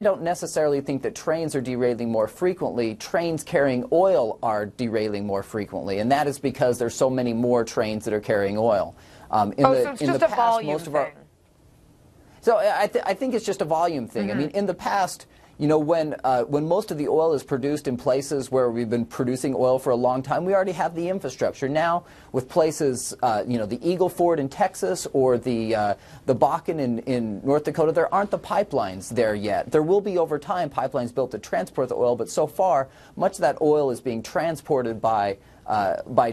I don't necessarily think that trains are derailing more frequently. Trains carrying oil are derailing more frequently, and that is because there's so many more trains that are carrying oil. So it's just a volume thing. So I think it's just a volume thing. I mean, in the past, you know, when most of the oil is produced in places where we've been producing oil for a long time, we already have the infrastructure. Now, with places, you know, the Eagle Ford in Texas or the Bakken in North Dakota, there aren't the pipelines there yet. There will be over time pipelines built to transport the oil, but so far, much of that oil is being transported by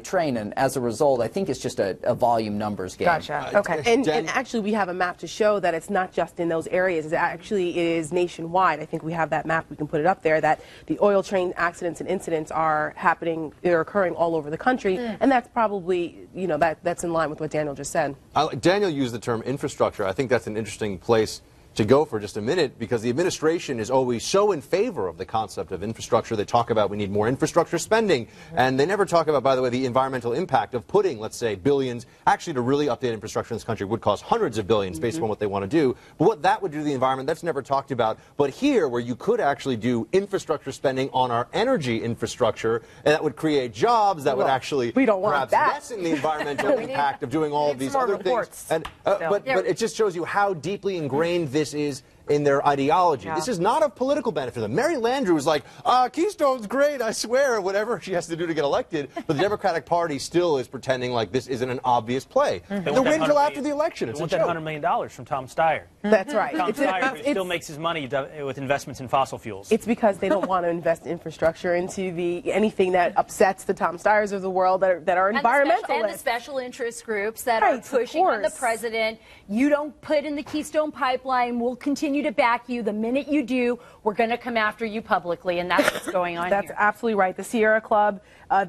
train, and as a result, I think it's just a volume numbers game. Gotcha. Okay. And actually, we have a map to show that it's not just in those areas. It actually is nationwide. I think we have that map. We can put it up there. That the oil train accidents and incidents are happening. They're occurring all over the country, and that's probably, you know, that's in line with what Daniel just said. Daniel used the term infrastructure. I think that's an interesting place to go for just a minute, because the administration is always so in favor of the concept of infrastructure. They talk about we need more infrastructure spending, and they never talk about, by the way, the environmental impact of putting, let's say, billions. Actually, to really update infrastructure in this country would cost hundreds of billions based on what they want to do. But what that would do to the environment, that's never talked about. But here, where you could actually do infrastructure spending on our energy infrastructure, and that would create jobs, that would actually we don't want perhaps that. lessen the environmental impact of doing all of these other things. And, but it just shows you how deeply ingrained this is in their ideology. This is not of political benefit to them. Mary Landrieu was like, Keystone's great, I swear, whatever she has to do to get elected. But the Democratic Party still is pretending like this isn't an obvious play. They'll wait until after the election. It's a joke. They want that $100 million from Tom Steyer. That's right. Tom Steyer still makes his money with investments in fossil fuels. It's because they don't want to invest infrastructure into anything that upsets the Tom Steyers of the world that are environmentalists. And the special interest groups that are pushing on the president. You don't put in the Keystone Pipeline, we'll continue to back you. The minute you do, we're going to come after you publicly, and that's what's going on here. That's absolutely right. The Sierra Club, they